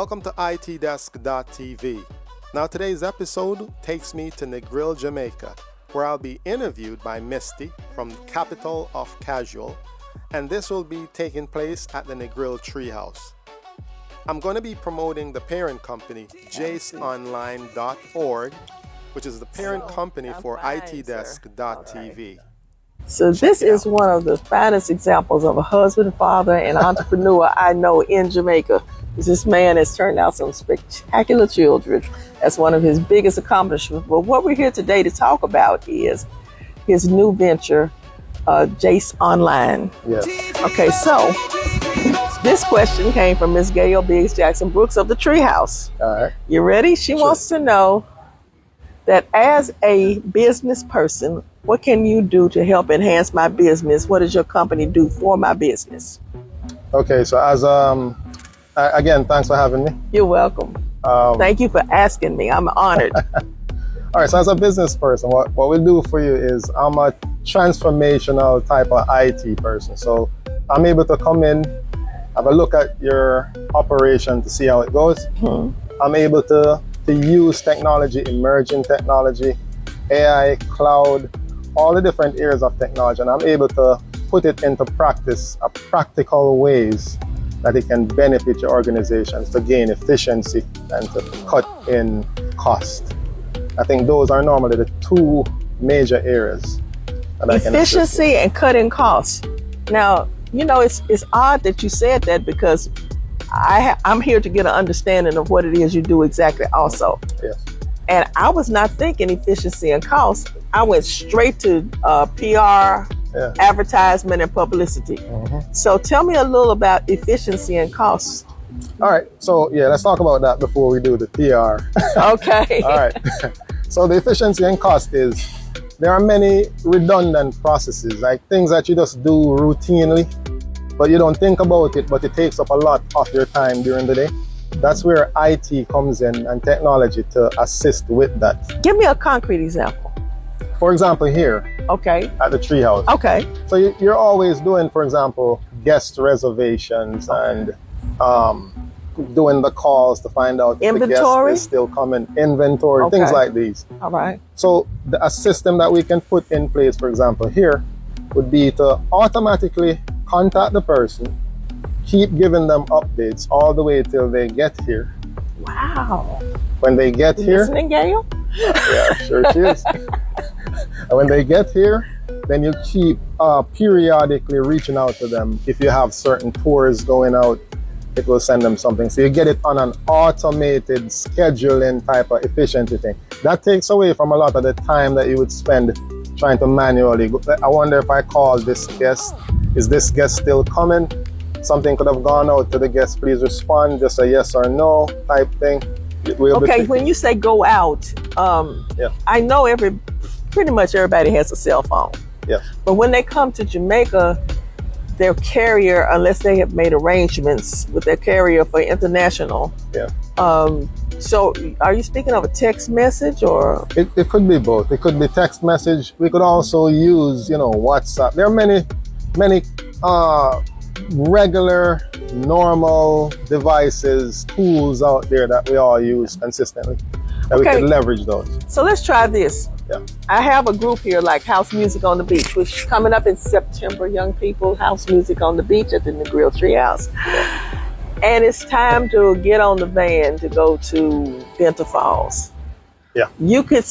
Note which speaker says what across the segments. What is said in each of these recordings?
Speaker 1: Welcome to itdesk.tv. Now today's episode takes me to Negril, Jamaica, where I'll be interviewed by Mitzi from Capital of Casual, and this will be taking place at the Negril Treehouse. I'm going to be promoting the parent company, jaceonline.org, which is the parent company for itdesk.tv.
Speaker 2: So this is one of the finest examples of a husband, father, and entrepreneur I know in Jamaica. This man has turned out some spectacular children. That's one of his biggest accomplishments. But what we're here today to talk about is his new venture, Jace Online.
Speaker 1: Yes.
Speaker 2: Okay, so this question came from Miss Gail Biggs Jackson Brooks of the Treehouse.
Speaker 1: All right.
Speaker 2: You ready? She wants to know that as a business person, what can you do to help enhance my business? What does your company do for my business?
Speaker 1: Okay, so as again, thanks for having me.
Speaker 2: You're welcome. Thank you for asking me. I'm honored.
Speaker 1: All right, so as a business person, what we do for you is I'm a transformational type of IT person. So I'm able to come in, have a look at your operation to see how it goes. I'm able to use technology, emerging technology, AI, cloud, all the different areas of technology, and I'm able to put it into practice, practical ways that it can benefit your organizations to gain efficiency and to cut in cost. I think those are normally the two major areas that
Speaker 2: Efficiency and cutting costs. Now, you know, it's odd that you said that because I'm here to get an understanding of what it is you do exactly also.
Speaker 1: Yes.
Speaker 2: And I was not thinking efficiency and cost. I went straight to PR, advertisement, and publicity. So tell me a little about efficiency and costs.
Speaker 1: All right. So let's talk about that before we do the PR.
Speaker 2: Okay.
Speaker 1: All right. So the efficiency and cost is there are many redundant processes, like things that you just do routinely, but you don't think about it, but it takes up a lot of your time during the day. That's where IT comes in and technology to assist with that.
Speaker 2: Give me a concrete example.
Speaker 1: For example, here at the Treehouse.
Speaker 2: Okay.
Speaker 1: So you're always doing, for example, guest reservations and doing the calls to find out if the guest is still coming, inventory, things like these.
Speaker 2: All right.
Speaker 1: So a system that we can put in place, for example, here would be to automatically contact the person, keep giving them updates all the way till they get here.
Speaker 2: Wow.
Speaker 1: When they get here,
Speaker 2: listening, Gail?
Speaker 1: Yeah, sure she is. And when they get here, then you keep periodically reaching out to them. If you have certain tours going out, it will send them something. So you get it on an automated scheduling type of efficiency thing. That takes away from a lot of the time that you would spend trying to manually go. I wonder if I call this guest, is this guest still coming? Something could have gone out to the guest, please respond, just a yes or no type thing.
Speaker 2: Okay, when you say go out, I know pretty much everybody has a cell phone.
Speaker 1: Yes.
Speaker 2: But when they come to Jamaica, their carrier, unless they have made arrangements with their carrier for international.
Speaker 1: Yeah.
Speaker 2: So are you speaking of a text message or?
Speaker 1: It could be both. It could be text message. We could also use, WhatsApp. There are many regular, normal devices, tools out there that we all use consistently, that we can leverage those.
Speaker 2: So let's try this.
Speaker 1: Yeah.
Speaker 2: I have a group here like House Music on the Beach, which is coming up in September, young people, House Music on the Beach at the Negril Treehouse. And it's time to get on the van to go to Bento Falls.
Speaker 1: Yeah.
Speaker 2: You could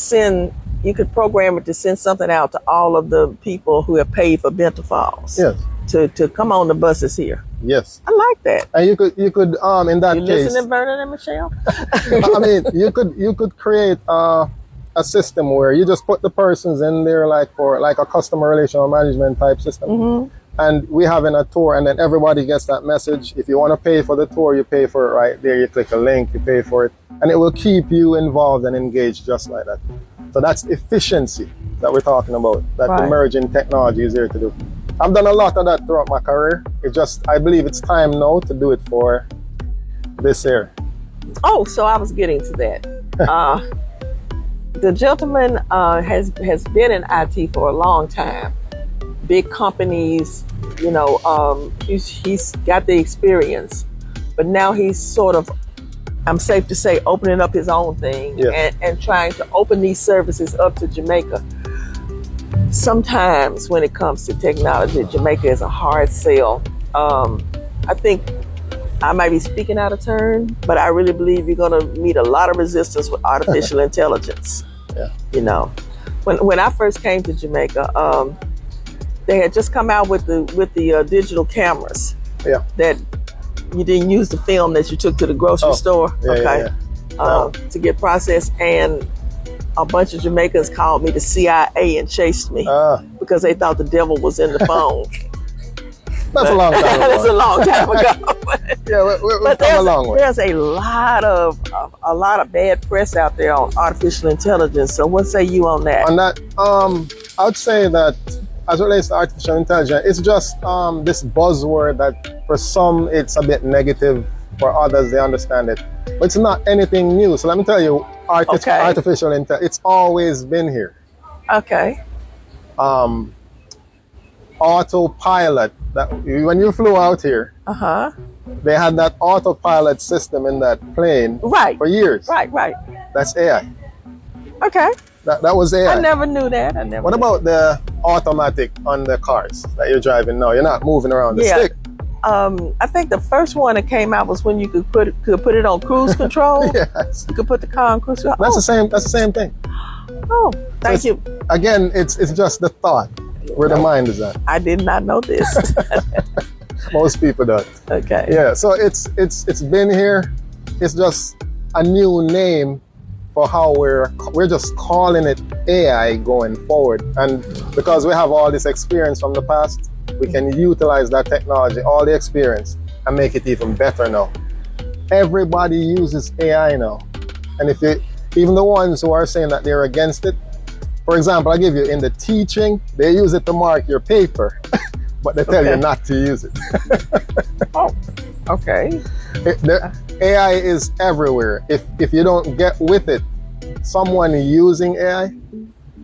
Speaker 2: program it to send something out to all of the people who have paid for Bento Falls.
Speaker 1: Yes.
Speaker 2: To come on the buses here.
Speaker 1: Yes.
Speaker 2: I like that.
Speaker 1: And you could in that
Speaker 2: case. You listening, Vernon and Michelle?
Speaker 1: I mean, you could create a system where you just put the persons in there for a customer relational management type system. And we have in a tour, and then everybody gets that message. If you want to pay for the tour, you pay for it right there. You click a link, you pay for it, and it will keep you involved and engaged just like that. So that's efficiency that we're talking about, that emerging technology is here to do. I've done a lot of that throughout my career. I believe it's time now to do it for this year.
Speaker 2: Oh, so I was getting to that. The gentleman has been in IT for a long time. Big companies, he's got the experience. But now he's sort of I'm safe to say, opening up his own thing and trying to open these services up to Jamaica. Sometimes when it comes to technology, Jamaica is a hard sell. I think I might be speaking out of turn, but I really believe you're going to meet a lot of resistance with artificial intelligence.
Speaker 1: Yeah.
Speaker 2: You know, when I first came to Jamaica, they had just come out with the digital cameras.
Speaker 1: Yeah.
Speaker 2: That you didn't use the film that you took to the grocery store. To get processed, and a bunch of Jamaicans called me the CIA and chased me because they thought the devil was in the phone.
Speaker 1: That's a long time ago.
Speaker 2: That's a long time ago.
Speaker 1: We've come a long way.
Speaker 2: There's a lot of bad press out there on artificial intelligence. So what say you on that?
Speaker 1: On that, I would say that as it relates to artificial intelligence, it's just this buzzword that for some it's a bit negative, for others they understand it. But it's not anything new. So let me tell you, artificial intelligence, it's always been here.
Speaker 2: Okay.
Speaker 1: Autopilot, that when you flew out here, they had that autopilot system in that plane for years.
Speaker 2: Right.
Speaker 1: That's AI.
Speaker 2: Okay.
Speaker 1: That was AI.
Speaker 2: I never knew that.
Speaker 1: What about the automatic on the cars that you're driving now? You're not moving around the stick.
Speaker 2: I think the first one that came out was when you could put it on cruise control.
Speaker 1: Yes.
Speaker 2: You could put the car on cruise control.
Speaker 1: That's the same thing.
Speaker 2: Oh, thank you.
Speaker 1: Again, it's just the thought where the mind is at.
Speaker 2: I did not know this.
Speaker 1: Most people don't.
Speaker 2: Okay.
Speaker 1: Yeah, so it's been here. It's just a new name for how we're just calling it AI going forward. And because we have all this experience from the past, we can utilize that technology, all the experience, and make it even better now. Everybody uses AI now. And even the ones who are saying that they're against it, for example, I give you in the teaching, they use it to mark your paper, but they tell you not to use it.
Speaker 2: Oh, okay.
Speaker 1: AI is everywhere. If you don't get with it, someone using AI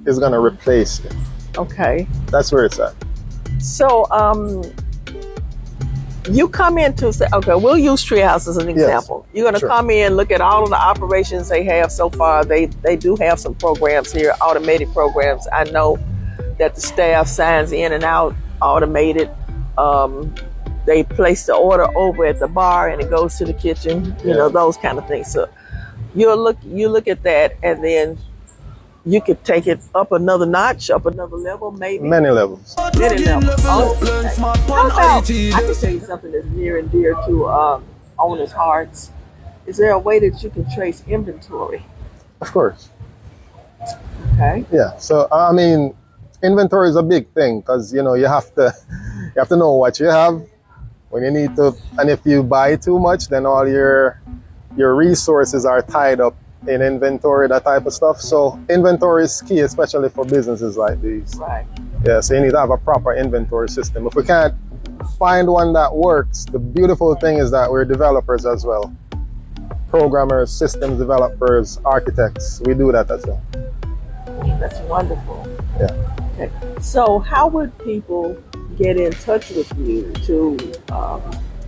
Speaker 1: is going to replace it.
Speaker 2: Okay.
Speaker 1: That's where it's at.
Speaker 2: So, you come in to say, okay, we'll use Treehouse as an example. You're going to come in, look at all of the operations they have so far. They do have some programs here, automated programs. I know that the staff signs in and out automated. They place the order over at the bar and it goes to the kitchen, you know, those kind of things. So you look at that, and then you could take it up another notch, up another level, maybe.
Speaker 1: Many levels.
Speaker 2: Many levels. Oh, okay. How about, I can tell you something that's near and dear to owners' hearts. Is there a way that you can trace inventory?
Speaker 1: Of course.
Speaker 2: Okay.
Speaker 1: Yeah. So I mean, inventory is a big thing because you have to know what you have when you need to, and if you buy too much, then all your resources are tied up in inventory, that type of stuff. So inventory is key, especially for businesses like these.
Speaker 2: Right.
Speaker 1: Yeah, so you need to have a proper inventory system. If we can't find one that works, the beautiful thing is that we're developers as well. Programmers, systems developers, architects, we do that as well.
Speaker 2: That's wonderful.
Speaker 1: Yeah.
Speaker 2: Okay. So how would people get in touch with you to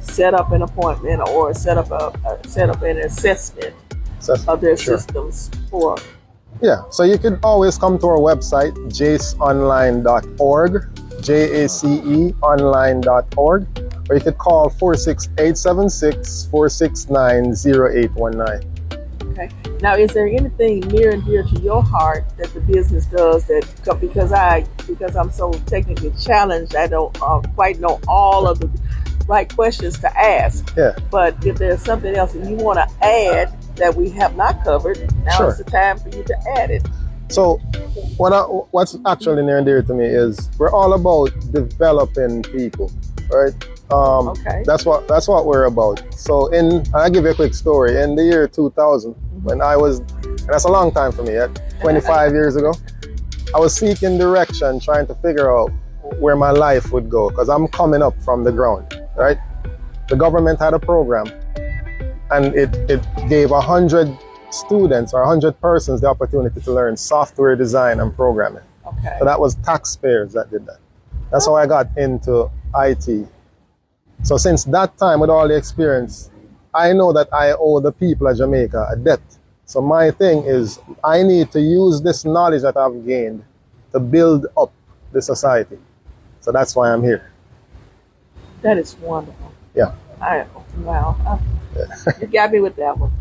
Speaker 2: set up an appointment or set up an assessment of their systems for?
Speaker 1: Yeah, so you can always come to our website, jaceonline.org, jaceonline.org, or you could call 46876-469-0819.
Speaker 2: Okay. Now, is there anything near and dear to your heart that the business does that, because I'm so technically challenged, I don't quite know all of the right questions to ask.
Speaker 1: Yeah.
Speaker 2: But if there's something else that you want to add that we have not covered, now is the time for you to add it.
Speaker 1: So what's actually near and dear to me is we're all about developing people, right? That's what we're about. So I'll give you a quick story. In the year 2000, when and that's a long time for me, 25 years ago, I was seeking direction, trying to figure out where my life would go, because I'm coming up from the ground, right? The government had a program, and it gave 100 students or 100 persons the opportunity to learn software design and programming.
Speaker 2: Okay.
Speaker 1: So that was taxpayers that did that. That's how I got into IT. So since that time, with all the experience, I know that I owe the people of Jamaica a debt. So my thing is I need to use this knowledge that I've gained to build up the society. So that's why I'm here.
Speaker 2: That is wonderful.
Speaker 1: Yeah.
Speaker 2: Wow. You got me with that one.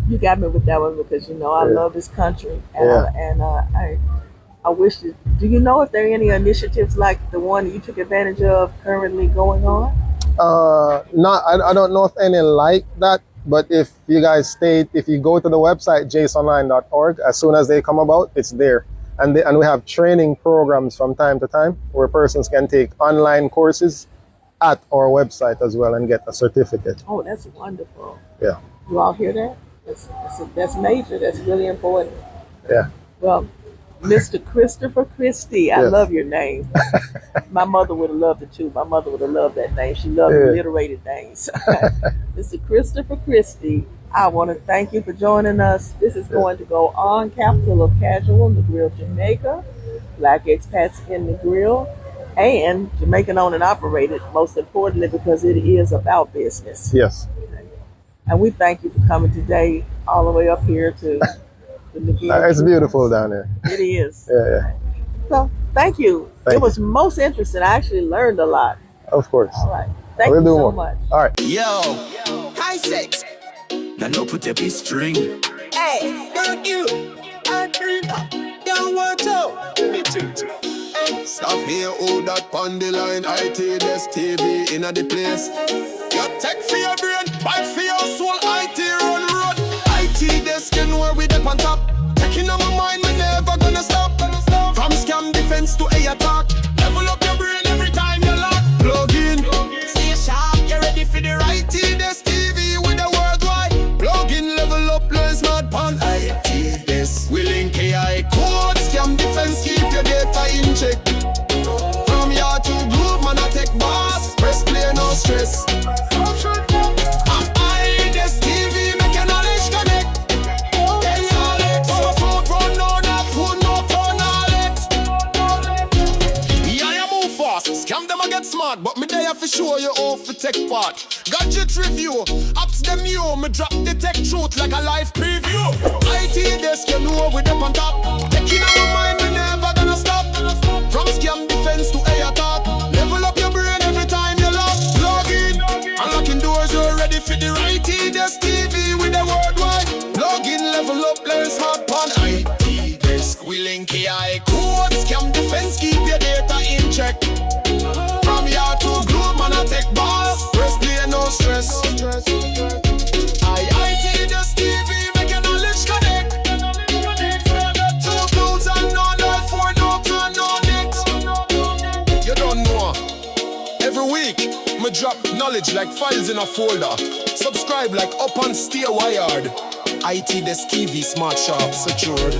Speaker 2: You got me with that one because I love this country, and I wish that. Do you know if there are any initiatives like the one you took advantage of currently going on?
Speaker 1: I don't know if any like that, but if you guys if you go to the website jasonline.org, as soon as they come about, it's there. And we have training programs from time to time where persons can take online courses at our website as well and get a certificate.
Speaker 2: Oh, that's wonderful.
Speaker 1: Yeah.
Speaker 2: You all hear that? That's major. That's really important.
Speaker 1: Yeah.
Speaker 2: Well, Mr. Christopher Christie, I love your name. My mother would have loved it too. My mother would have loved that name. She loved alliterated names. Mr. Christopher Christie, I want to thank you for joining us. This is going to go on Capital of Casual Negril, Jamaica, Black Expats in Negril, and Jamaican owned and operated, most importantly, because it is about business.
Speaker 1: Yes.
Speaker 2: And we thank you for coming today all the way up here to the Negril.
Speaker 1: It's beautiful down there.
Speaker 2: It is.
Speaker 1: Yeah.
Speaker 2: So, thank you. It was most interesting. I actually learned a lot.
Speaker 1: Of course.
Speaker 2: All right. Thank you so much.
Speaker 1: All right.
Speaker 3: Yo, high six. Now no put up his string. Hey, thank you. I drink up. Don't want to. Me too. Stop here, all that on the line. IT, this TV in the place. You tech for your brain, bad for your soul. IT run road. IT, this can where we dip on top. Taking on my mind, me never gonna stop. From scam defense to a attack. Level up your brain every time you lock. Plug in. Stay sharp, get ready for the right IT, this TV with the worldwide. Plug in, level up, learn smart pan. IT, this. We link AI code. Scam defense, keep your data in check. From yard to group, man, I take boss. Press play, no stress. This TV, make your knowledge connect. That's all it. So food run, no that food, no turn all it. Yeah, I move fast. Scam them, I get smart. But me there for show you how to take part. Gadget review, apps them you. Me drop the tech truth like a live preview. IT desk, you know we up on top. Taking our mind, we never gonna stop. From scam defense to air attack. Level up your brain every time you lock. Plug in, unlocking doors, you're ready for the right desk TV with the worldwide. Plug in, level up, learn smart pan. IT desk, we link AI code. Scam defense, keep your data in check. From yard to globe, man, I take boss. Press play, no stress. IT desk TV, make your knowledge connect. 2 clouds and no that 4 no turn on it. You don't know. Every week, me drop knowledge like files in a folder. Subscribe like up and stay wired. IT Desk TV, smart sharp, secured.